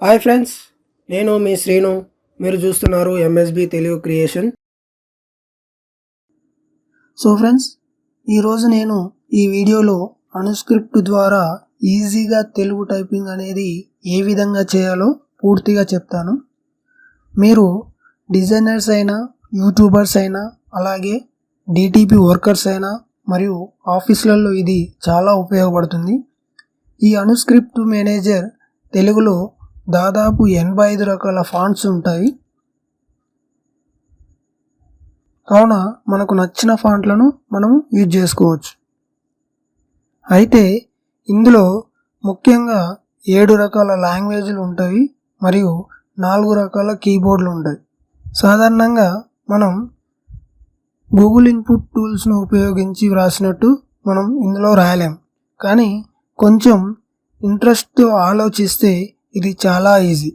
Hi friends, నేను మీ శ్రీను. మీరు చూస్తున్నారు MSB Telugu creation. So friends, ఈరోజు నేను ఈ వీడియోలో అనుస్క్రిప్ట్ ద్వారా ఈజీగా తెలుగు టైపింగ్ అనేది ఏ విధంగా చేయాలో పూర్తిగా చెప్తాను. మీరు డిజైనర్స్ అయినా, యూట్యూబర్స్ అయినా, అలాగే డిటిపి వర్కర్స్ అయినా మరియు ఆఫీసులలో ఇది చాలా ఉపయోగపడుతుంది. ఈ అనుస్క్రిప్ట్ మేనేజర్ తెలుగులో దాదాపు 85 రకాల ఫాంట్స్ ఉంటాయి. కావున మనకు నచ్చిన ఫాంట్లను మనం యూజ్ చేసుకోవచ్చు. అయితే ఇందులో ముఖ్యంగా 7 రకాల లాంగ్వేజ్లు ఉంటాయి మరియు 4 రకాల కీబోర్డులు ఉంటాయి. సాధారణంగా మనం గూగుల్ ఇన్పుట్ టూల్స్ను ఉపయోగించి వ్రాసినట్టు మనం ఇందులో రాయలేం. కానీ కొంచెం ఇంట్రెస్ట్తో ఆలోచిస్తే ఇది చాలా ఈజీ.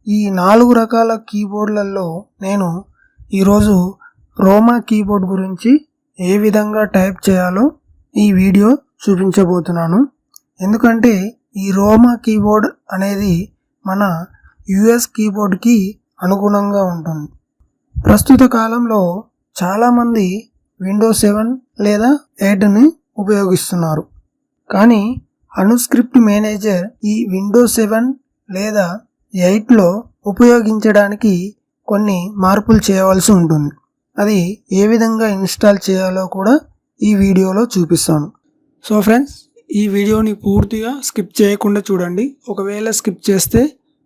ఈ 4 రకాల కీబోర్డులలో నేను ఈరోజు రోమా కీబోర్డ్ గురించి ఏ విధంగా టైప్ చేయాలో ఈ వీడియో చూపించబోతున్నాను. ఎందుకంటే ఈ రోమా కీబోర్డ్ అనేది మన యుఎస్ కీబోర్డ్కి అనుగుణంగా ఉంటుంది. ప్రస్తుత కాలంలో చాలామంది విండోస్ 7 లేదా 8ని ఉపయోగిస్తున్నారు. కానీ అనుస్క్రిప్ట్ మేనేజర్ ఈ విండోస్ 7 లేదా 8లో ఉపయోగించడానికి కొన్ని మార్పులు చేయవలసి ఉంటుంది. అది ఏ విధంగా ఇన్స్టాల్ చేయాలో కూడా ఈ వీడియోలో చూపిస్తాను. సో ఫ్రెండ్స్, ఈ వీడియోని పూర్తిగా స్కిప్ చేయకుండా చూడండి. ఒకవేళ స్కిప్ చేస్తే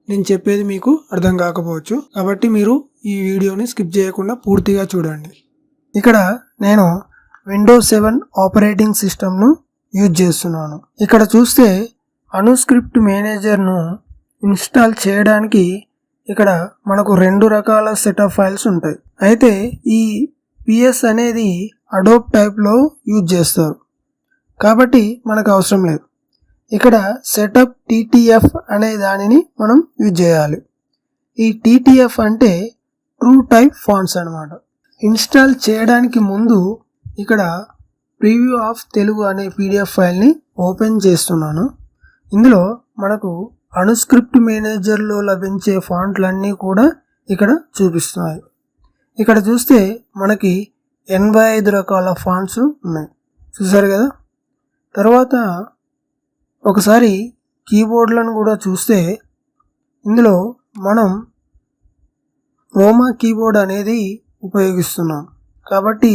నేను చెప్పేది మీకు అర్థం కాకపోవచ్చు. కాబట్టి మీరు ఈ వీడియోని స్కిప్ చేయకుండా పూర్తిగా చూడండి. ఇక్కడ నేను విండోస్ 7 ఆపరేటింగ్ సిస్టమ్ను యూజ్ చేస్తున్నాను. ఇక్కడ చూస్తే అనుస్క్రిప్ట్ మేనేజర్ను ఇన్స్టాల్ చేయడానికి ఇక్కడ మనకు 2 రకాల సెటప్ ఫైల్స్ ఉంటాయి. అయితే ఈ పిఎస్ అనేది అడోబ్ టైప్లో యూజ్ చేస్తారు కాబట్టి మనకు అవసరం లేదు. ఇక్కడ సెటప్ టీటీఎఫ్ అనే దానిని మనం యూజ్ చేయాలి. ఈ టీటీఎఫ్ అంటే ట్రూ టైప్ ఫాంట్స్ అన్నమాట. ఇన్స్టాల్ చేయడానికి ముందు ఇక్కడ ప్రివ్యూ ఆఫ్ తెలుగు అనే పీడిఎఫ్ ఫైల్ని ఓపెన్ చేస్తున్నాను. ఇందులో మనకు అనుస్క్రిప్ట్ మేనేజర్లో లభించే ఫాంట్లన్నీ కూడా ఇక్కడ చూపిస్తున్నాయి. ఇక్కడ చూస్తే మనకి 85 రకాల ఫాంట్స్ ఉన్నాయి, చూసారు కదా. తర్వాత ఒకసారి కీబోర్డ్లను కూడా చూస్తే ఇందులో మనం రోమా కీబోర్డ్ అనేది ఉపయోగిస్తున్నాం కాబట్టి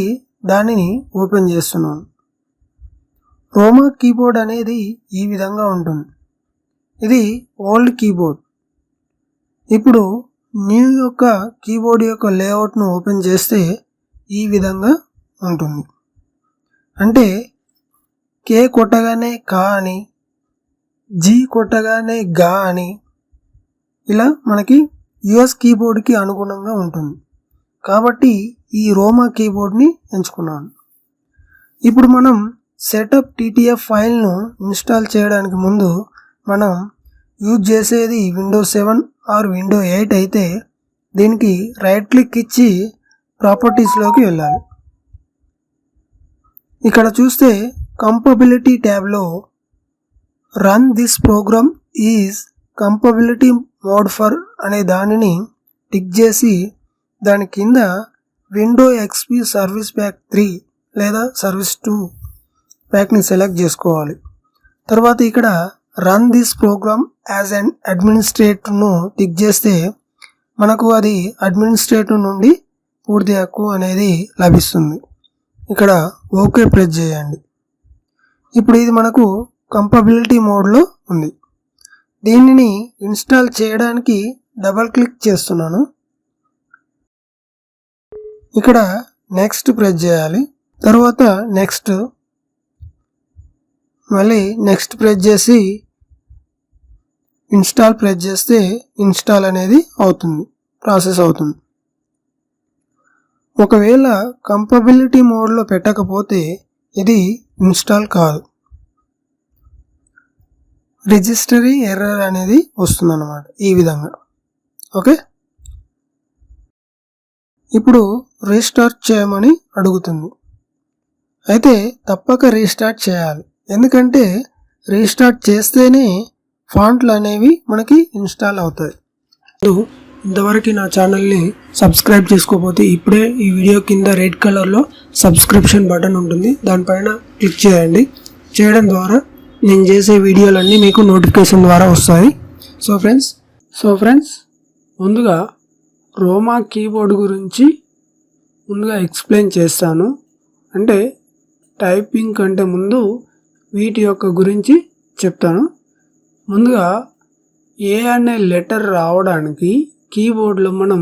దానిని ఓపెన్ చేస్తున్నాను. రోమా కీబోర్డ్ అనేది ఈ విధంగా ఉంటుంది. ఇది ఓల్డ్ కీబోర్డ్. ఇప్పుడు న్యూ యొక్క కీబోర్డ్ యొక్క లేఅవుట్ను ఓపెన్ చేస్తే ఈ విధంగా ఉంటుంది. అంటే కే కొట్టగానే కా అని, జీ కొట్టగానే గా అని, ఇలా మనకి యుఎస్ కీబోర్డ్కి అనుగుణంగా ఉంటుంది. కాబట్టి ఈ రోమా కీబోర్డ్ని ఎంచుకున్నాను. ఇప్పుడు మనం సెటప్ టీటీఎఫ్ ఫైల్ను ఇన్స్టాల్ చేయడానికి ముందు మనం యూజ్ చేసేది విండోస్ 7 ఆర్ విండో 8 అయితే దీనికి రైట్ క్లిక్ ఇచ్చి ప్రాపర్టీస్లోకి వెళ్ళాలి. ఇక్కడ చూస్తే కంపబిలిటీ ట్యాబ్లో run this program is compatibility mode for అనే దానిని టిక్ చేసి దాని కింద విండో ఎక్స్పీ సర్వీస్ ప్యాక్ 3 లేదా సర్వీస్ 2 ప్యాక్ని సెలెక్ట్ చేసుకోవాలి. తర్వాత ఇక్కడ run this program as an అడ్మినిస్ట్రేటర్ను టిక్ చేస్తే మనకు అది అడ్మినిస్ట్రేటర్ నుండి పూర్తి హక్కు అనేది లభిస్తుంది. ఇక్కడ ఓకే ప్రెస్ చేయండి. ఇప్పుడు ఇది మనకు కంపబిలిటీ మోడ్లో ఉంది. దీనిని ఇన్స్టాల్ చేయడానికి డబల్ క్లిక్ చేస్తున్నాను. ఇక్కడ నెక్స్ట్ ప్రెస్ చేయాలి. తర్వాత నెక్స్ట్, మళ్ళీ నెక్స్ట్ ప్రెస్ చేసి ఇన్స్టాల్ ప్రెస్ చేస్తే ఇన్స్టాల్ అనేది అవుతుంది, ప్రాసెస్ అవుతుంది. ఒకవేళ కంపబిలిటీ మోడ్లో పెట్టకపోతే ఇది ఇన్స్టాల్ కాదు, రిజిస్టరీ ఎర్రర్ అనేది వస్తుంది అన్నమాట. ఈ విధంగా ఓకే. ఇప్పుడు రీస్టార్ట్ చేయమని అడుగుతుంది. అయితే తప్పక రీస్టార్ట్ చేయాలి, ఎందుకంటే రీస్టార్ట్ చేస్తేనే ఫాంట్లు అనేవి మనకి ఇన్స్టాల్ అవుతాయి. ఇంతవరకు నా ఛానల్ని సబ్స్క్రైబ్ చేసుకోకపోతే ఇప్పుడే ఈ వీడియో కింద రెడ్ కలర్లో సబ్స్క్రిప్షన్ బటన్ ఉంటుంది, దానిపైన క్లిక్ చేయండి. చేయడం ద్వారా నేను చేసే వీడియోలన్నీ మీకు నోటిఫికేషన్ ద్వారా వస్తాయి. సో ఫ్రెండ్స్ ముందుగా రోమా కీబోర్డ్ గురించి ముందుగా ఎక్స్ప్లెయిన్ చేస్తాను. అంటే టైపింగ్ కంటే ముందు వీటి యొక్క గురించి చెప్తాను. ముందుగా ఏ అనే లెటర్ రావడానికి కీబోర్డ్లో మనం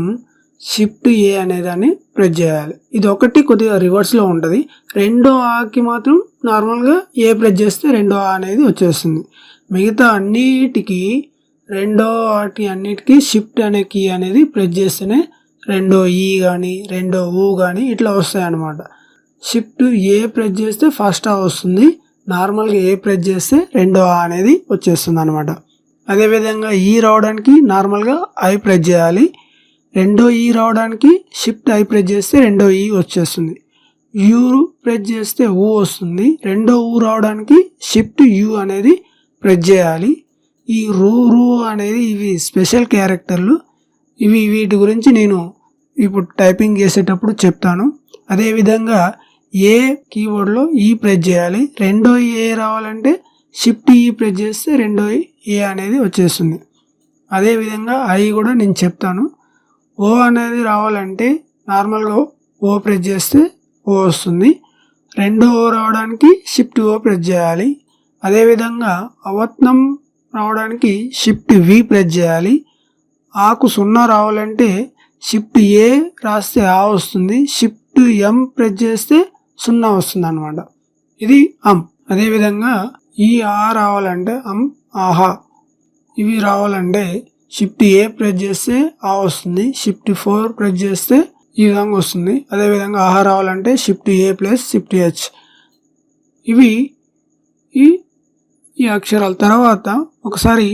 షిఫ్ట్ ఏ అనేదాన్ని ప్రెస్ చేయాలి. ఇది ఒకటి కొద్దిగా రివర్స్లో ఉంటుంది. రెండో ఆకి మాత్రం నార్మల్గా ఏ ప్రెస్ చేస్తే రెండో ఆ అనేది వచ్చేస్తుంది. మిగతా అన్నిటికీ అన్నిటికీ షిఫ్ట్ అనే కీ అనేది ప్రెస్ చేస్తేనే రెండో ఈ కానీ రెండో ఊ కానీ ఇట్లా వస్తాయి అన్నమాట. షిఫ్ట్ ఏ ప్రెస్ చేస్తే ఫస్ట్ ఆ వస్తుంది, నార్మల్గా ఏ ప్రెస్ చేస్తే రెండో ఆ అనేది వచ్చేస్తుంది అనమాట. అదేవిధంగా ఈ రావడానికి నార్మల్గా ఐ ప్రెస్ చేయాలి, రెండో ఈ రావడానికి షిఫ్ట్ ఐ ప్రెస్ చేస్తే రెండో ఈ వచ్చేస్తుంది. యూ ప్రెస్ చేస్తే ఊ వస్తుంది, రెండో ఊ రావడానికి షిఫ్ట్ యూ అనేది ప్రెస్ చేయాలి. ఈ రూ అనేది ఇవి స్పెషల్ క్యారెక్టర్లు, వీటి గురించి నేను ఇప్పుడు టైపింగ్ చేసేటప్పుడు చెప్తాను. అదేవిధంగా ఏ కీబోర్డ్లో ఈ ప్రెస్ చేయాలి, రెండో ఏ రావాలంటే షిఫ్ట్ ఈ ప్రెస్ చేస్తే రెండో ఏ అనేది వచ్చేస్తుంది. అదేవిధంగా ఐ కూడా నేను చెప్తాను. ఓ అనేది రావాలంటే నార్మల్గా ఓ ప్రెస్ చేస్తే ఓ వస్తుంది, రెండో ఓ రావడానికి షిఫ్ట్ ఓ ప్రెస్ చేయాలి. అదేవిధంగా అవత్నం రావడానికి షిఫ్ట్ వి ప్రెస్ చేయాలి. ఆకు 0 రావాలంటే షిఫ్ట్ ఏ రాస్తే ఆ వస్తుంది, షిఫ్ట్ ఎం ప్రెస్ చేస్తే 0 వస్తుంది అనమాట. ఇది అమ్. అదేవిధంగా ఈ ఆ రావాలంటే అమ్, ఆహా. ఇవి రావాలంటే షిఫ్ట్ ఏ ప్రెస్ చేస్తే ఆ వస్తుంది, షిఫ్ట్ 4 ప్రెస్ చేస్తే ఈ విధంగా వస్తుంది. అదేవిధంగా ఆహా రావాలంటే షిఫ్ట్ ఏ ప్లస్ షిఫ్ట్ హెచ్. ఇవి ఈ అక్షరాల తర్వాత ఒకసారి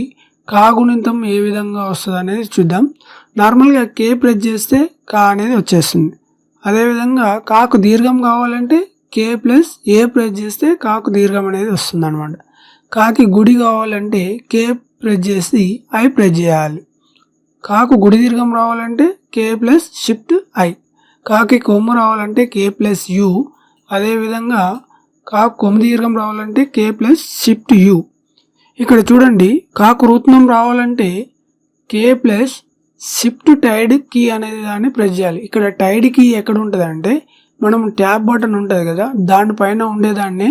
కాగుణితం ఏ విధంగా వస్తుంది అనేది చూద్దాం. నార్మల్గా కే ప్రెస్ చేస్తే కా అనేది వచ్చేస్తుంది. అదేవిధంగా కాకు దీర్ఘం కావాలంటే కే ప్లస్ ఏ ప్రెస్ చేస్తే కాకు దీర్ఘం అనేది వస్తుంది అనమాట. కాకి గుడి కావాలంటే కే ప్రెస్ చేసి ఐ ప్రెస్ చేయాలి. కాకు గుడి దీర్ఘం రావాలంటే కే ప్లస్ షిఫ్ట్ ఐ. కాకి కొమ్ము రావాలంటే కే ప్లస్ యు. అదేవిధంగా కాకు కొమ్ము దీర్ఘం రావాలంటే కే ప్లస్ షిఫ్ట్ యు. ఇక్కడ చూడండి, కాకు రూత్నం రావాలంటే కే ప్లస్ షిఫ్ట్ టైడ్ కీ అనేది దాన్ని ప్రెస్ చేయాలి. ఇక్కడ టైడ్ కీ ఎక్కడ ఉంటుంది అంటే మనం ట్యాబ్ బటన్ ఉంటుంది కదా, దానిపైన ఉండేదాన్ని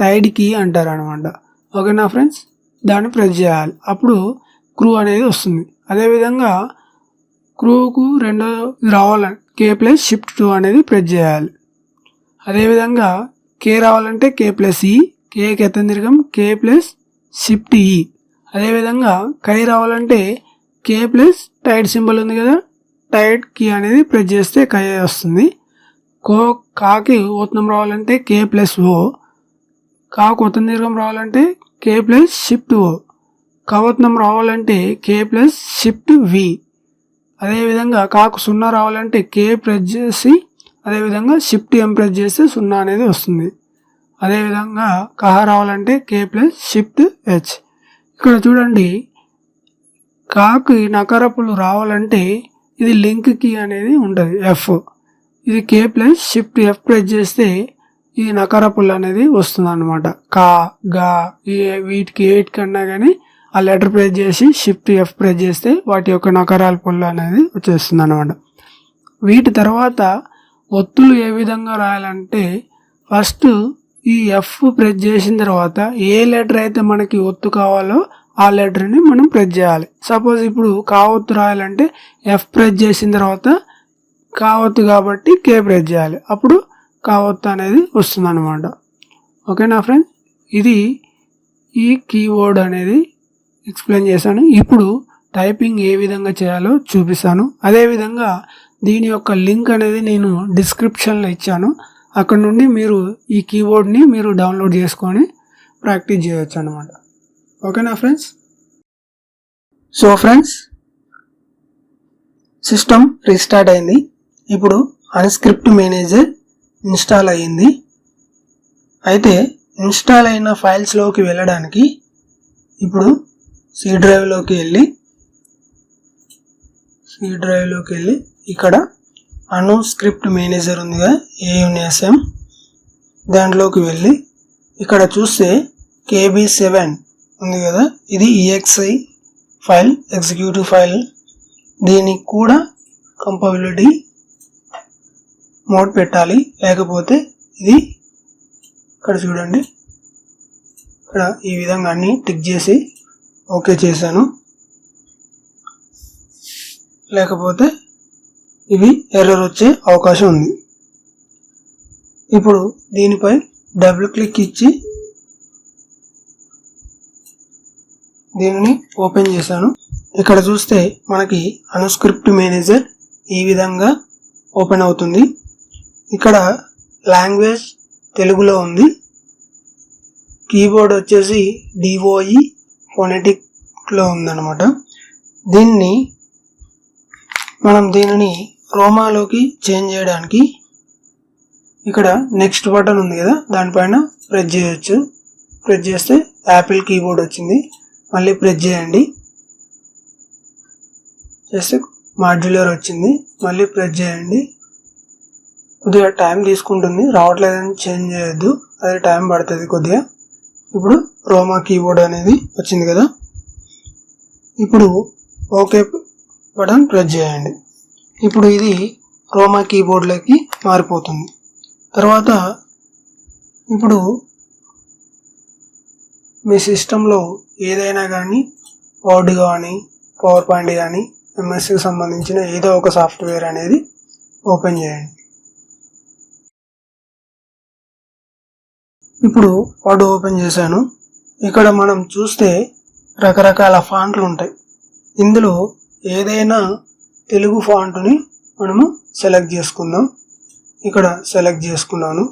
టైడ్ కీ అంటారు అనమాట. ఓకేనా ఫ్రెండ్స్, దాన్ని ప్రెస్ చేయాలి, అప్పుడు క్రూ అనేది వస్తుంది. అదేవిధంగా క్రూకు రెండో రావాలంటే కే ప్లస్ షిఫ్ట్ 2 అనేది ప్రెస్ చేయాలి. అదేవిధంగా కే రావాలంటే కే ప్లస్ ఈ, కేకి ఎత్తం దీర్ఘం కే ప్లస్ షిఫ్ట్ ఈ. అదేవిధంగా కై రావాలంటే కే ప్లస్ టైడ్ సింబల్ ఉంది కదా, టైడ్ కీ అనేది ప్రెస్ చేస్తే కై వస్తుంది. కాకి ఓత్నం రావాలంటే కే ప్లస్ ఓ. కాకు ఒత్తం దీర్ఘం రావాలంటే కే ప్లస్ షిఫ్ట్ ఓ. కవత్నం రావాలంటే కే ప్లస్ షిఫ్ట్ వి. అదేవిధంగా కాకు 0 రావాలంటే కే ప్రెస్ చేసి అదేవిధంగా షిఫ్ట్ ఎం ప్రెస్ చేస్తే 0 అనేది వస్తుంది. అదేవిధంగా కహ రావాలంటే కే ప్లస్ షిఫ్ట్ హెచ్. ఇక్కడ చూడండి, కాకి నకారపులు రావాలంటే ఇది లింక్ కీ అనేది ఉంటుంది ఎఫ్. ఇది కే ప్లస్ షిఫ్ట్ ఎఫ్ ప్రెస్ చేస్తే ఇది నకారపుల్ అనేది వస్తుంది అనమాట. కా గా వీటికి ఏటికన్నా కానీ ఆ లెటర్ ప్రెస్ చేసి షిఫ్ట్ ఎఫ్ ప్రెస్ చేస్తే వాటి యొక్క నకారాల పుల్ల అనేది వచ్చేస్తుంది అనమాట. వీటి తర్వాత ఒత్తులు ఏ విధంగా రాయాలంటే ఫస్ట్ ఈ ఎఫ్ ప్రెస్ చేసిన తర్వాత ఏ లెటర్ అయితే మనకి ఒత్తు కావాలో ఆ లెటర్ని మనం ప్రెస్ చేయాలి. సపోజ్ ఇప్పుడు కా ఒత్తు రాయాలంటే ఎఫ్ ప్రెస్ చేసిన తర్వాత కా ఒత్తు కాబట్టి కే ప్రెస్ చేయాలి, అప్పుడు కా ఒత్తు అనేది వస్తుంది అనమాట. ఓకేనా ఫ్రెండ్స్, ఇది ఈ కీబోర్డ్ అనేది ఎక్స్ప్లెయిన్ చేశాను. ఇప్పుడు టైపింగ్ ఏ విధంగా చేయాలో చూపిస్తాను. అదేవిధంగా దీని యొక్క లింక్ అనేది నేను డిస్క్రిప్షన్లో ఇచ్చాను, అక్కడ నుండి మీరు ఈ కీబోర్డ్ని మీరు డౌన్లోడ్ చేసుకొని ప్రాక్టీస్ చేయొచ్చు అనమాట. ఓకేనా friends. So friends, system restart అయింది. ఇప్పుడు అన్స్క్రిప్ట్ మేనేజర్ ఇన్స్టాల్ అయ్యింది. అయితే ఇన్స్టాల్ అయిన ఫైల్స్లోకి వెళ్ళడానికి ఇప్పుడు సి డ్రైవ్లోకి వెళ్ళి ఇక్కడ అను స్క్రిప్ట్ మేనేజర్ ఉందిగా AUNSM, దాంట్లోకి వెళ్ళి ఇక్కడ చూస్తే KB7 ఉంది కదా, ఇది EXI ఫైల్, ఎగ్జిక్యూటివ్ ఫైల్. దీనికి కూడా కంపబిలిటీ మోడ్ పెట్టాలి, లేకపోతే ఇది ఇక్కడ చూడండి, ఇక్కడ ఈ విధంగా అన్ని టిక్ చేసి ఓకే చేశాను, లేకపోతే ఇవి ఎర్రర్ వచ్చే అవకాశం ఉంది. ఇప్పుడు దీనిపై డబుల్ క్లిక్ ఇచ్చి దీనిని ఓపెన్ చేశాను. ఇక్కడ చూస్తే మనకి అనుస్క్రిప్ట్ మేనేజర్ ఈ విధంగా ఓపెన్ అవుతుంది. ఇక్కడ లాంగ్వేజ్ తెలుగులో ఉంది, కీబోర్డ్ వచ్చేసి DOE ఫోనెటిక్లో ఉందన్నమాట. దీనిని రోమాలోకి చేంజ్ చేయడానికి ఇక్కడ నెక్స్ట్ బటన్ ఉంది కదా, దానిపైన ప్రెస్ చేయొచ్చు. ప్రెస్ చేస్తే యాపిల్ కీబోర్డ్ వచ్చింది. మళ్ళీ ప్రెస్ చేయండి, చేస్తే మాడ్యులర్ వచ్చింది. మళ్ళీ ప్రెస్ చేయండి. కొద్దిగా టైం తీసుకుంటుంది, రావట్లేదని చేంజ్ చేయొద్దు, అది టైం పడుతుంది కొద్దిగా. ఇప్పుడు రోమా కీబోర్డ్ అనేది వచ్చింది కదా, ఇప్పుడు ఓకే బటన్ ప్రెస్ చేయండి. ఇప్పుడు ఇది రోమా కీబోర్డ్లోకి మారిపోతుంది. తర్వాత ఇప్పుడు మీ సిస్టంలో ఏదైనా కానీ వర్డ్ కానీ పవర్ పాయింట్ కానీ ఎంఎస్కి సంబంధించిన ఏదో ఒక సాఫ్ట్వేర్ అనేది ఓపెన్ చేయండి. ఇప్పుడు వర్డ్ ఓపెన్ చేశాను. ఇక్కడ మనం చూస్తే రకరకాల ఫాంట్లు ఉంటాయి. ఇందులో ఏదైనా తెలుగు ఫాంట్ని మనము సెలెక్ట్ చేసుకుందాం. ఇక్కడ సెలెక్ట్ చేసుకున్నాను.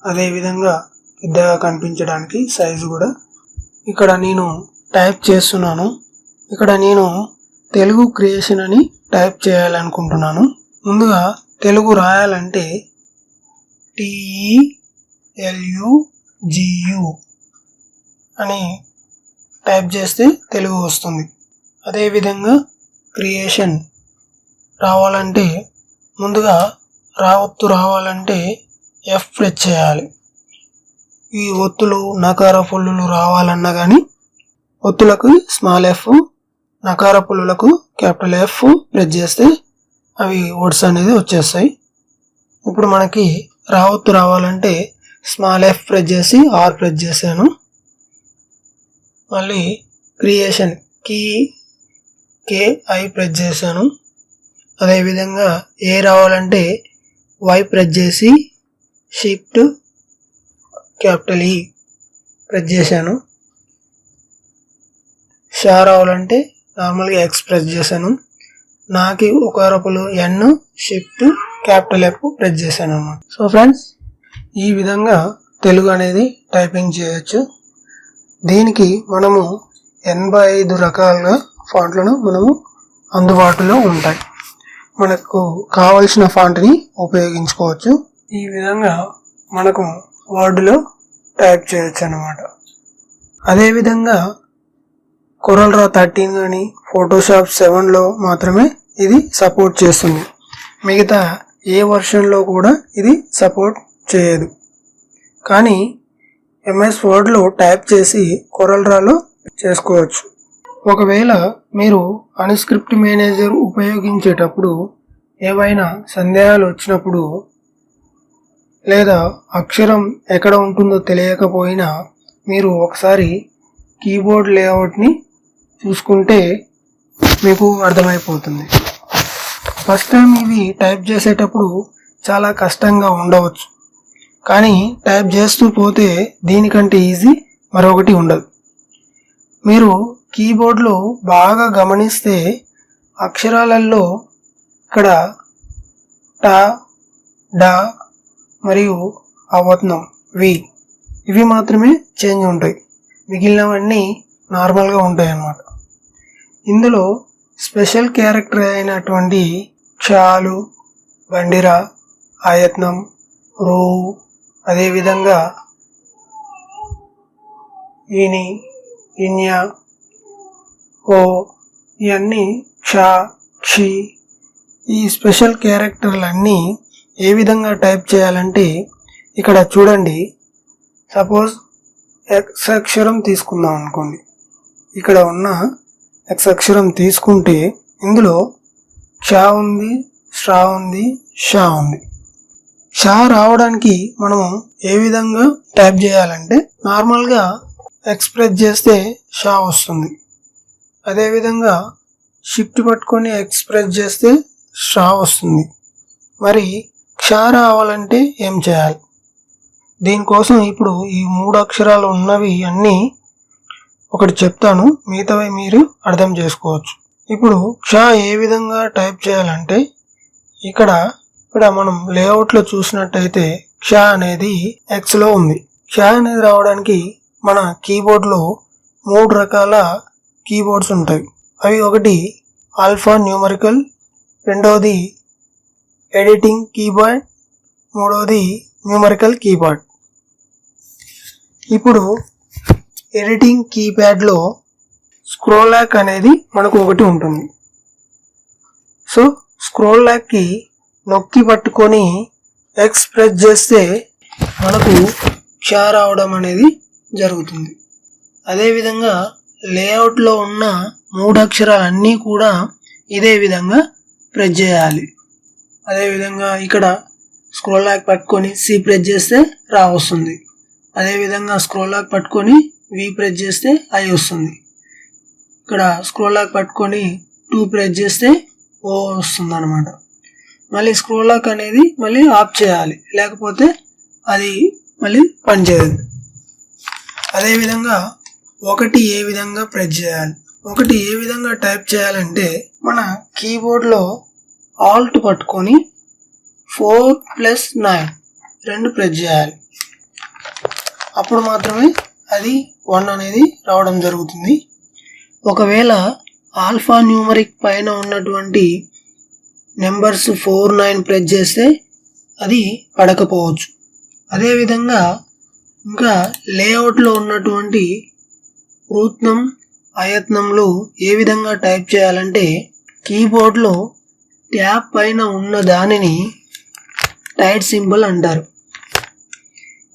అదేవిధంగా పెద్దగా కనిపించడానికి సైజు కూడా ఇక్కడ నేను టైప్ చేస్తున్నాను. ఇక్కడ నేను తెలుగు క్రియేషన్ అని టైప్ చేయాలనుకుంటున్నాను. ముందుగా తెలుగు రాయాలంటే TELUGU అని టైప్ చేస్తే తెలుగు వస్తుంది. అదేవిధంగా క్రియేషన్ రావాలంటే ముందుగా ఒత్తు రావాలంటే F ప్రెస్ చేయాలి. ఈ ఒత్తులు నకార పుల్లులు రావాలన్నా కానీ ఒత్తులకు small F, నకార పుల్లులకు capital F press చేస్తే అవి వర్డ్స్ అనేది వచ్చేస్తాయి. ఇప్పుడు మనకి ఒత్తు రావాలంటే స్మాల్ F ప్రెస్ చేసి R ప్రెస్ చేశాను. మళ్ళీ క్రియేషన్ KI ప్రెస్ చేశాను. అదేవిధంగా ఏ రావాలంటే Y ప్రెస్ చేసి షిఫ్ట్ క్యాపిటల్ E ప్రెస్ చేశాను. షా రావాలంటే నార్మల్గా X ప్రెస్ చేశాను. నాకి ఒక రూపలు N shift capital F press చేశాను అన్నమాట. సో ఫ్రెండ్స్, ఈ విధంగా తెలుగు అనేది టైపింగ్ చేయొచ్చు. దీనికి మనము 85 రకాలుగా ఫాంట్లను మనము అందుబాటులో ఉంటాయి. మనకు కావలసిన ఫాంట్ని ఉపయోగించుకోవచ్చు. ఈ విధంగా మనకు వర్డ్లో టైప్ చేయొచ్చు అన్నమాట. అదేవిధంగా కొరల్డ్రా 13 కానీ ఫోటోషాప్ 7లో మాత్రమే ఇది సపోర్ట్ చేస్తుంది. మిగతా ఏ వర్షన్లో కూడా ఇది సపోర్ట్ చేయదు. కానీ MS వర్డ్లో టైప్ చేసి కొరల్డ్రాలో చేసుకోవచ్చు. ఒకవేళ మీరు అనుస్క్రిప్ట్ మేనేజర్ ఉపయోగించేటప్పుడు ఏవైనా సందేహాలు వచ్చినప్పుడు లేదా అక్షరం ఎక్కడ ఉంటుందో తెలియకపోయినా మీరు ఒకసారి కీబోర్డ్ లేఅవుట్ని చూసుకుంటే మీకు అర్థమైపోతుంది. ఫస్ట్ టైం ఇవి టైప్ చేసేటప్పుడు చాలా కష్టంగా ఉండవచ్చు, కానీ టైప్ చేస్తూ పోతే దీనికంటే ఈజీ మరొకటి ఉండదు. మీరు కీబోర్డ్లో బాగా గమనిస్తే అక్షరాలలో ఇక్కడ ట, డ మరియు అవత్నం వి ఇవి మాత్రమే చేంజ్ ఉంటాయి. మిగిలినవన్నీ నార్మల్గా ఉంటాయి అన్నమాట. ఇందులో స్పెషల్ క్యారెక్టర్ అయినటువంటి క్షాలు, బండిరా, ఆయత్నం, రో, అదేవిధంగా ఇని, ఇన్య, ఓ ఇవన్నీ క్ష క్షి ఈ స్పెషల్ క్యారెక్టర్లన్నీ ఏ విధంగా టైప్ చేయాలంటే ఇక్కడ చూడండి. సపోజ్ ఎక్స్ అక్షరం తీసుకుందాం అనుకోండి. ఇక్కడ ఉన్న ఎక్స్ అక్షరం తీసుకుంటే ఇందులో క్ష ఉంది, శ్రా ఉంది, ష ఉంది. ష రావడానికి మనం ఏ విధంగా టైప్ చేయాలంటే నార్మల్గా ఎక్స్ప్రెస్ చేస్తే ష వస్తుంది. అదేవిధంగా షిఫ్ట్ పట్టుకొని ఎక్స్ప్రెస్ చేస్తే ష వస్తుంది. మరి క్ష రావాలంటే ఏం చేయాలి? దీనికోసం ఇప్పుడు ఈ 3 అక్షరాలు ఉన్నవి అన్నీ ఒకటి చెప్తాను, మిగతావి మీరు అర్థం చేసుకోవచ్చు. ఇప్పుడు క్ష ఏ విధంగా టైప్ చేయాలంటే ఇక్కడ మనం లేఅవుట్లో చూసినట్టయితే క్ష అనేది ఎక్స్లో ఉంది. క్ష అనేది రావడానికి మన కీబోర్డ్లో 3 రకాల కీబోర్డ్స్ ఉంటాయి. అవి ఒకటి ఆల్ఫా న్యూమరికల్, రెండవది ఎడిటింగ్ కీబోర్డ్, మూడవది న్యూమరికల్ కీబోర్డ్. ఇప్పుడు ఎడిటింగ్ కీప్యాడ్లో స్క్రోల్ లాక్ అనేది మనకు ఒకటి ఉంటుంది. సో స్క్రోల్ లాక్కి నొక్కి పట్టుకొని ఎక్స్ ప్రెస్ చేస్తే మనకు క్ష రావడం అనేది జరుగుతుంది. అదేవిధంగా లేఅవుట్లో ఉన్న 3 అక్షరాలన్నీ కూడా ఇదే విధంగా ప్రెస్ చేయాలి. అదేవిధంగా ఇక్కడ స్క్రోల్ లాక్ పట్టుకొని సి ప్రెస్ చేస్తే రా వస్తుంది. అదేవిధంగా స్క్రోల్ లాక్ పట్టుకొని వి ప్రెస్ చేస్తే ఐ వస్తుంది. ఇక్కడ స్క్రోల్ లాక్ పట్టుకొని 2 ప్రెస్ చేస్తే ఓ వస్తుంది అనమాట. మళ్ళీ స్క్రోల్ లాక్ అనేది మళ్ళీ ఆఫ్ చేయాలి, లేకపోతే అది మళ్ళీ పనిచేయదు. అదేవిధంగా 1 ఏ విధంగా ప్రెస్ చేయాలి? 1 ఏ విధంగా టైప్ చేయాలంటే మన కీబోర్డ్లో ఆల్ట్ పట్టుకొని 4 + 9 2 ప్రెస్ చేయాలి. అప్పుడు మాత్రమే అది 1 అనేది రావడం జరుగుతుంది. ఒకవేళ ఆల్ఫా న్యూమరిక్ పైన ఉన్నటువంటి నెంబర్స్ 4, 9 ప్రెస్ చేస్తే అది పడకపోవచ్చు. అదేవిధంగా ఇంకా లేఅవుట్లో ఉన్నటువంటి వృత్తం, ఆయత్నంలో ఏ విధంగా టైప్ చేయాలంటే కీబోర్డ్లో ట్యాబ్ పైన ఉన్న దానిని టైట్ సింబల్ అంటారు.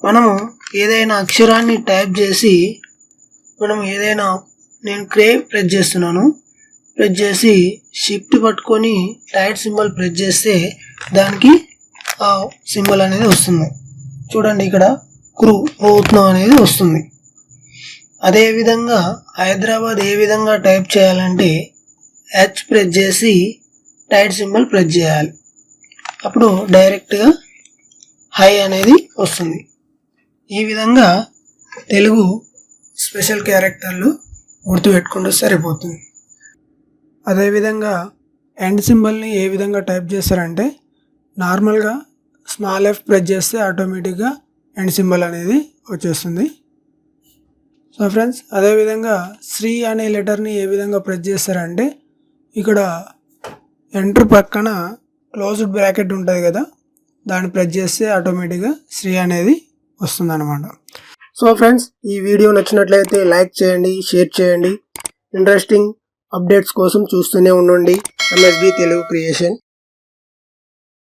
మనము ఏదైనా అక్షరాన్ని టైప్ చేసి నేను ప్రెస్ చేస్తున్నాను, ప్రెస్ చేసి షిఫ్ట్ పట్టుకొని టైట్ సింబల్ ప్రెస్ చేస్తే దానికి ఆ సింబల్ అనేది వస్తుంది. చూడండి, ఇక్కడ వృత్తం అనేది వస్తుంది. అదేవిధంగా హైదరాబాద్ ఏ విధంగా టైప్ చేయాలంటే హెచ్ ప్రెస్ చేసి టైట్ సింబల్ ప్రెస్ చేయాలి. అప్పుడు డైరెక్ట్గా హై అనేది వస్తుంది. ఈ విధంగా తెలుగు స్పెషల్ క్యారెక్టర్లు గుర్తుపెట్టుకుంటూ సరిపోతుంది. అదేవిధంగా ఎండ్ సింబల్ని ఏ విధంగా టైప్ చేస్తారంటే నార్మల్గా స్మాల్ ఎఫ్ ప్రెస్ చేస్తే ఆటోమేటిక్గా ఎండ్ సింబల్ అనేది వచ్చేస్తుంది. సో ఫ్రెండ్స్, అదేవిధంగా శ్రీ అనే లెటర్ని ఏ విధంగా ప్రెస్ చేస్తారంటే ఇక్కడ ఎంటర్ పక్కన క్లోజ్డ్ బ్రాకెట్ ఉంటుంది కదా, దాన్ని ప్రెస్ చేస్తే ఆటోమేటిక్గా శ్రీ అనేది వస్తుంది అనమాట. సో ఫ్రెండ్స్, ఈ వీడియో నచ్చినట్లయితే లైక్ చేయండి, షేర్ చేయండి. ఇంట్రెస్టింగ్ అప్డేట్స్ కోసం చూస్తూనే ఉండండి MSB తెలుగు క్రియేషన్.